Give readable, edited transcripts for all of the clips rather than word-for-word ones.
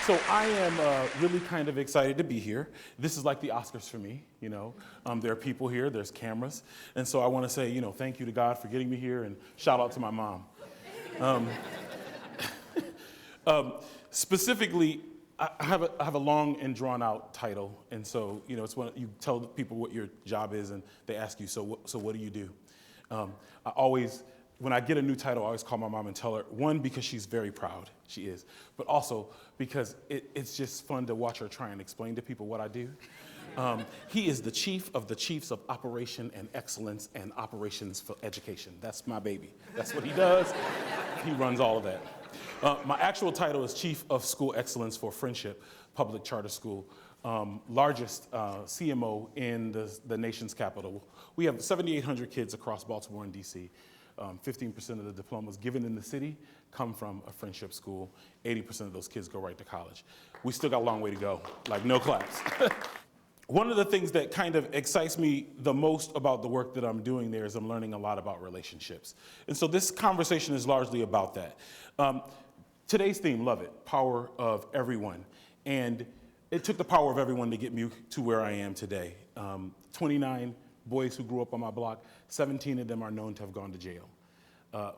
So I am really kind of excited to be here. This is like the Oscars for me, you know. There are people here, there's cameras. And so I want to say, you know, thank you to God for getting me here and shout out to my mom. Specifically, I have a long and drawn out title. And so, you know, it's when you tell people what your job is and they ask you, so what do you do? When I get a new title, I always call my mom and tell her, one, because she's very proud, she is, but also because it's just fun to watch her try and explain to people what I do. He is the chief of the chiefs of operation and excellence and operations for education. That's my baby. That's what he does. He runs all of that. My actual title is Chief of School Excellence for Friendship Public Charter School, largest CMO in the nation's capital. We have 7,800 kids across Baltimore and DC. 15% of the diplomas given in the city come from a friendship school. 80% of those kids go right to college. We still got a long way to go, like no claps. One of the things that kind of excites me the most about the work that I'm doing there is I'm learning a lot about relationships. And so this conversation is largely about that. Today's theme, love it, power of everyone. And it took the power of everyone to get me to where I am today. 29 boys who grew up on my block, 17 of them are known to have gone to jail.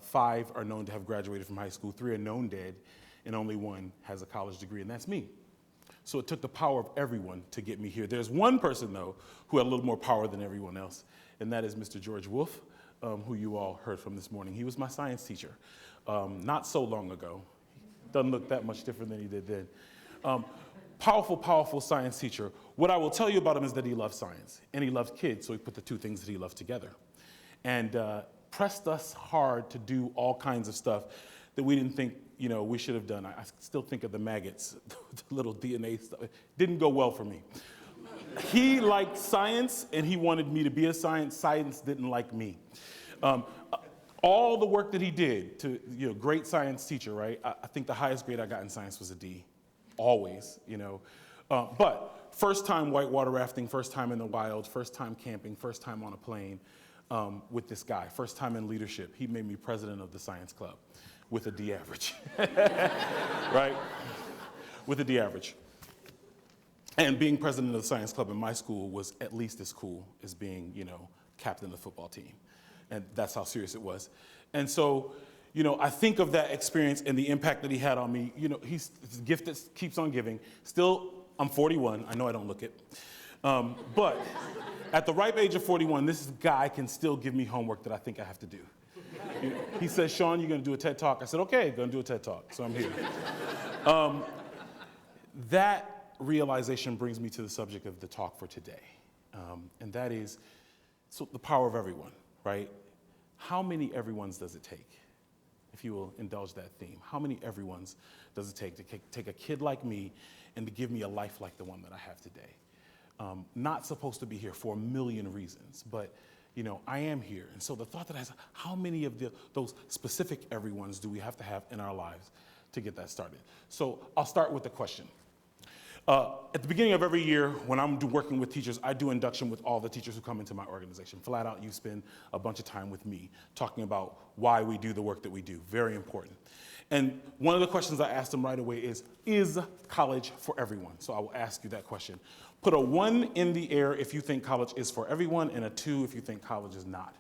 5 are known to have graduated from high school, 3 are known dead, and only 1 has a college degree, and that's me. So it took the power of everyone to get me here. There's one person, though, who had a little more power than everyone else, and that is Mr. George Wolf, who you all heard from this morning. He was my science teacher not so long ago. He doesn't look that much different than he did then. Powerful, powerful science teacher. What I will tell you about him is that he loves science, and he loves kids, so he put the two things that he loved together. And pressed us hard to do all kinds of stuff that we didn't think, you know, we should have done. I still think of the maggots, the little DNA stuff. It didn't go well for me. He liked science, and he wanted me to be a science. Science didn't like me. All the work that he did to, you know, great science teacher, right? I think the highest grade I got in science was a D. Always, you know. But first time whitewater rafting, first time in the wild, first time camping, first time on a plane with this guy, first time in leadership. He made me president of the science club with a D average, right? With a D average. And being president of the science club in my school was at least as cool as being, you know, captain of the football team. And that's how serious it was. And so, you know, I think of that experience and the impact that he had on me. You know, he's a gift that keeps on giving. Still, I'm 41. I know I don't look it. But at the ripe age of 41, this guy can still give me homework that I think I have to do. He says, Shawn, you're going to do a TED Talk. I said, okay, going to do a TED Talk. So I'm here. That realization brings me to the subject of the talk for today. And that is the power of everyone, right? How many everyones does it take? If you will indulge that theme. How many everyones does it take to take a kid like me and to give me a life like the one that I have today? Not supposed to be here for a million reasons, but you know, I am here. And so the thought that I have, how many of those specific everyones do we have to have in our lives to get that started? So I'll start with the question. At the beginning of every year, when I'm working with teachers, I do induction with all the teachers who come into my organization. Flat out, you spend a bunch of time with me talking about why we do the work that we do. Very important. And one of the questions I asked them right away is college for everyone? So I will ask you that question. Put a 1 in the air if you think college is for everyone, and a 2 if you think college is not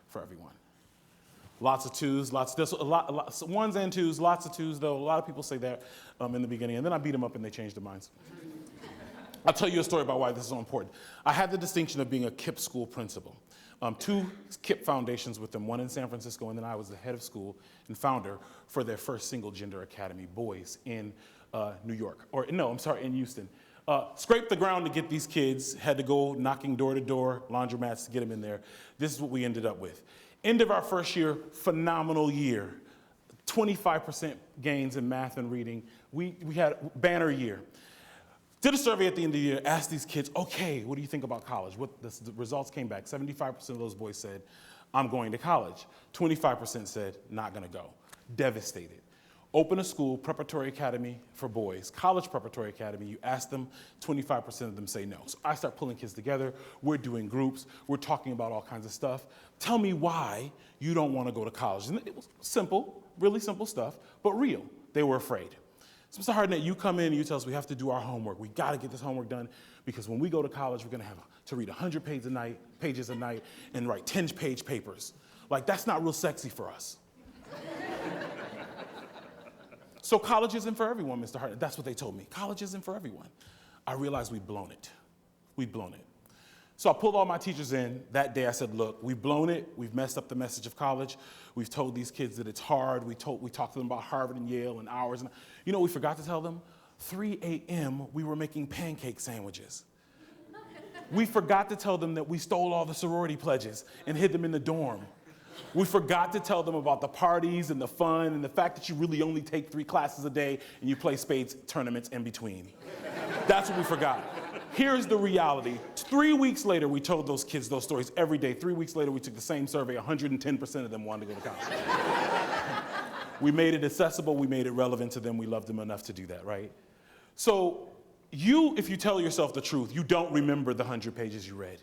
for everyone. Lots of 2s, there's a lot, 1s and 2s, lots of 2s though. A lot of people say that in the beginning, and then I beat them up and they change their minds. I'll tell you a story about why this is so important. I had the distinction of being a KIPP school principal. 2 KIPP foundations with them, 1 in San Francisco, and then I was the head of school and founder for their first single gender academy, boys, in New York, in Houston. Scraped the ground to get these kids, had to go knocking door to door, laundromats to get them in there. This is what we ended up with. End of our first year, phenomenal year. 25% gains in math and reading. We had a banner year. Did a survey at the end of the year, asked these kids, okay, what do you think about college? The results came back. 75% of those boys said, I'm going to college. 25% said, not gonna go. Devastated. Open a school, preparatory academy for boys, college preparatory academy. You ask them, 25% of them say no. So I start pulling kids together. We're doing groups. We're talking about all kinds of stuff. Tell me why you don't want to go to college. And it was simple, really simple stuff, but real. They were afraid. So Mr. Hardnett, you come in and you tell us we have to do our homework. We got to get this homework done because when we go to college, we're going to have to read 100 pages a night and write 10-page papers. Like, that's not real sexy for us. So college isn't for everyone, Mr. Hardnett. That's what they told me. College isn't for everyone. I realized we'd blown it. We'd blown it. So I pulled all my teachers in. That day I said, look, we've blown it. We've messed up the message of college. We've told these kids that it's hard. We talked to them about Harvard and Yale and hours. And you know what we forgot to tell them? 3 a.m. we were making pancake sandwiches. We forgot to tell them that we stole all the sorority pledges and hid them in the dorm. We forgot to tell them about the parties and the fun and the fact that you really only take 3 classes a day and you play spades tournaments in between. That's what we forgot. Here's the reality. 3 weeks later, we told those kids those stories every day. 3 weeks later, we took the same survey. 110% of them wanted to go to college. We made it accessible. We made it relevant to them. We loved them enough to do that, right? So if you tell yourself the truth, you don't remember the 100 pages you read.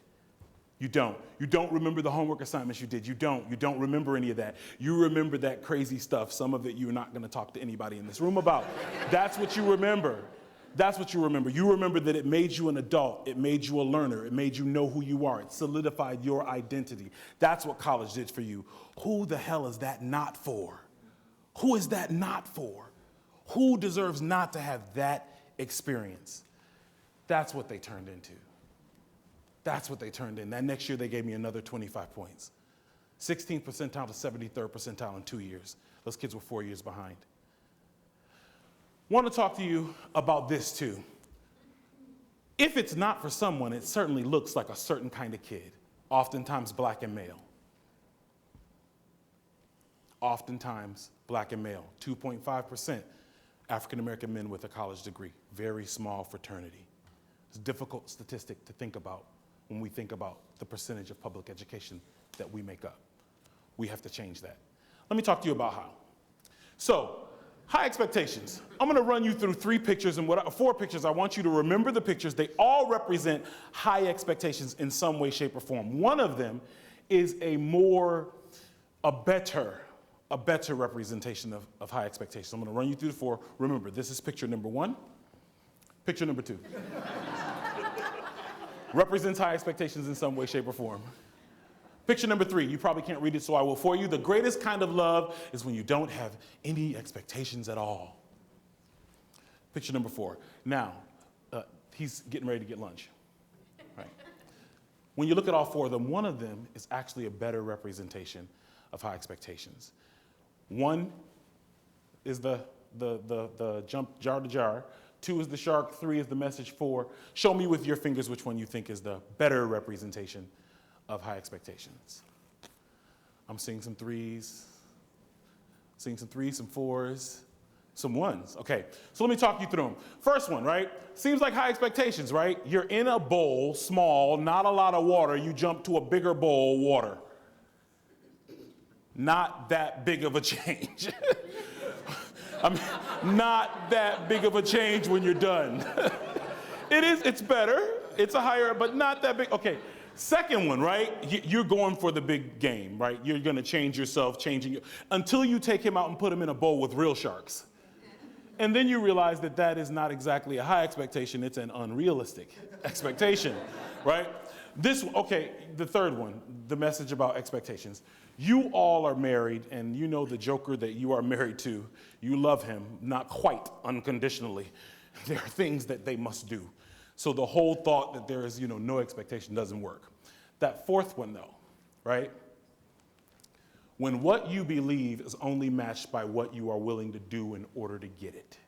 You don't. You don't remember the homework assignments you did. You don't remember any of that. You remember that crazy stuff. Some of it you're not going to talk to anybody in this room about. That's what you remember. That's what you remember. You remember that it made you an adult. It made you a learner. It made you know who you are. It solidified your identity. That's what college did for you. Who the hell is that not for? Who is that not for? Who deserves not to have that experience? That's what they turned into. That's what they turned in. That next year, they gave me another 25 points. 16th percentile to 73rd percentile in 2 years. Those kids were 4 years behind. Want to talk to you about this too. If it's not for someone, it certainly looks like a certain kind of kid, oftentimes black and male. Oftentimes black and male. 2.5% African-American men with a college degree. Very small fraternity. It's a difficult statistic to think about when we think about the percentage of public education that we make up. We have to change that. Let me talk to you about how. So, high expectations. I'm gonna run you through 4 pictures. I want you to remember the pictures. They all represent high expectations in some way, shape, or form. One of them is a better representation of high expectations. I'm gonna run you through the 4. Remember, this is picture number 1, picture number 2. Represents high expectations in some way, shape, or form. Picture number 3, you probably can't read it, so I will for you. The greatest kind of love is when you don't have any expectations at all. Picture number 4. Now, he's getting ready to get lunch. Right. When you look at all 4 of them, one of them is actually a better representation of high expectations. 1 is the jump jar to jar. 2 is the shark. 3 is the message. 4, show me with your fingers which one you think is the better representation of high expectations. I'm seeing some 3s, some 4s, some 1s. Okay, so let me talk you through them. First one, right? Seems like high expectations, right? You're in a bowl, small, not a lot of water. You jump to a bigger bowl, water. Not that big of a change. I mean, not that big of a change when you're done. It's better. It's a higher, but not that big. Okay. Second one, right? You're going for the big game, right? You're going to change yourself, until you take him out and put him in a bowl with real sharks. And then you realize that that is not exactly a high expectation. It's an unrealistic expectation, right? The third one, the message about expectations. You all are married, and you know the joker that you are married to. You love him, not quite unconditionally. There are things that they must do. So the whole thought that there is, no expectation doesn't work. That 4th one, though, right? When what you believe is only matched by what you are willing to do in order to get it.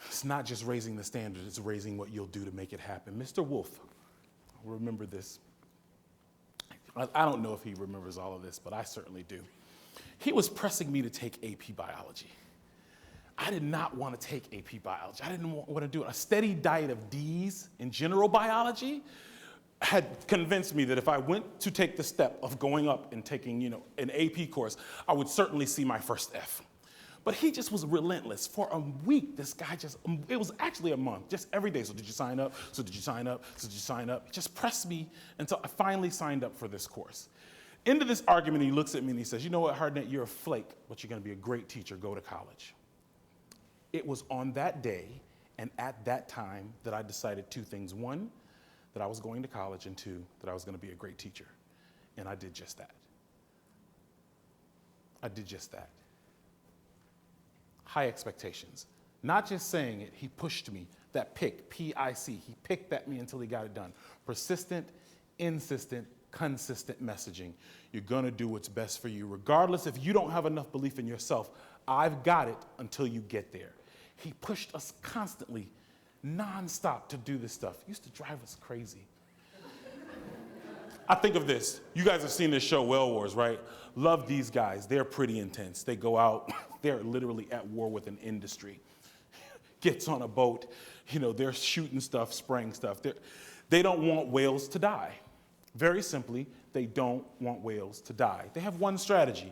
It's not just raising the standard, it's raising what you'll do to make it happen. Mr. Wolf, remember this. I don't know if he remembers all of this, but I certainly do. He was pressing me to take AP biology. I did not want to take AP biology. I didn't want to do it. A steady diet of D's in general biology had convinced me that if I went to take the step of going up and taking, an AP course, I would certainly see my first F. But he just was relentless. For a week, this guy it was actually a month, just every day. So did you sign up? So did you sign up? So did you sign up? He just pressed me until I finally signed up for this course. Into this argument, he looks at me and he says, you know what, Hardnett, you're a flake, but you're going to be a great teacher. Go to college. It was on that day and at that time that I decided two things. One, that I was going to college, and two, that I was going to be a great teacher. And I did just that. I did just that. High expectations. Not just saying it, he pushed me. That pick, P-I-C, he picked at me until he got it done. Persistent, insistent, consistent messaging. You're going to do what's best for you. Regardless if you don't have enough belief in yourself, I've got it until you get there. He pushed us constantly, nonstop to do this stuff. It used to drive us crazy. I think of this. You guys have seen this show, Whale Wars, right? Love these guys. They're pretty intense. They go out. They're literally at war with an industry. Gets on a boat. You know, they're shooting stuff, spraying stuff. They don't want whales to die. Very simply, they don't want whales to die. They have one strategy.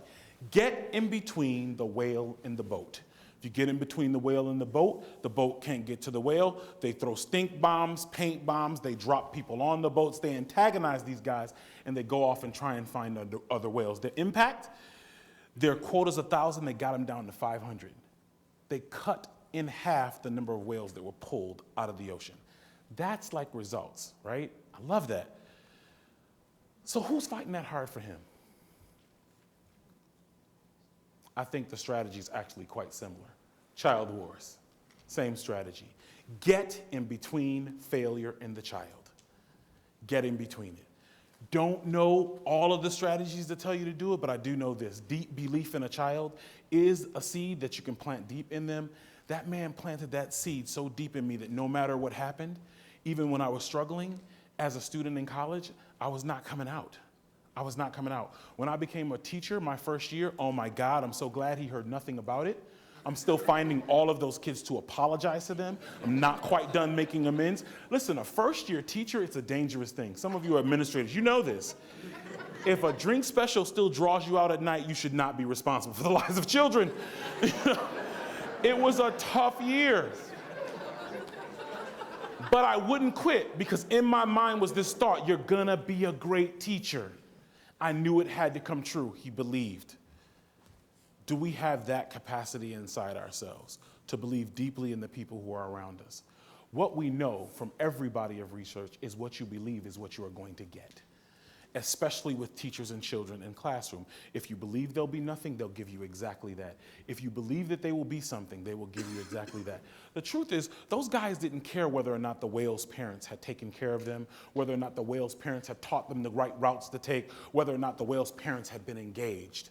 Get in between the whale and the boat. If you get in between the whale and the boat can't get to the whale. They throw stink bombs, paint bombs, they drop people on the boats, they antagonize these guys, and they go off and try and find other whales. The impact, their quota's 1,000, they got them down to 500. They cut in half the number of whales that were pulled out of the ocean. That's like results, right? I love that. So who's fighting that hard for him? I think the strategy is actually quite similar. Child wars, same strategy. Get in between failure and the child. Get in between it. Don't know all of the strategies that tell you to do it, but I do know this. Deep belief in a child is a seed that you can plant deep in them. That man planted that seed so deep in me that no matter what happened, even when I was struggling as a student in college, I was not coming out. I was not coming out. When I became a teacher my first year, oh my God, I'm so glad he heard nothing about it. I'm still finding all of those kids to apologize to them. I'm not quite done making amends. Listen, a first-year teacher, it's a dangerous thing. Some of you are administrators, you know this. If a drink special still draws you out at night, you should not be responsible for the lives of children. It was a tough year. But I wouldn't quit because in my mind was this thought, you're gonna be a great teacher. I knew it had to come true. He believed. Do we have that capacity inside ourselves to believe deeply in the people who are around us? What we know from every body of research is what you believe is what you are going to get, especially with teachers and children in classroom. If you believe there'll be nothing, they'll give you exactly that. If you believe that they will be something, they will give you exactly that. The truth is, those guys didn't care whether or not the whale's parents had taken care of them, whether or not the whale's parents had taught them the right routes to take, whether or not the whale's parents had been engaged.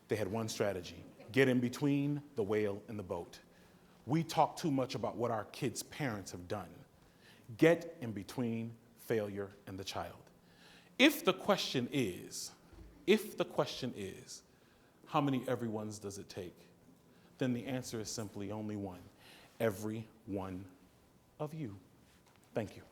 They had one strategy: get in between the whale and the boat. We talk too much about what our kids' parents have done. Get in between failure and the child. If the question is, how many everyones does it take? Then the answer is simply only one. Every one of you. Thank you.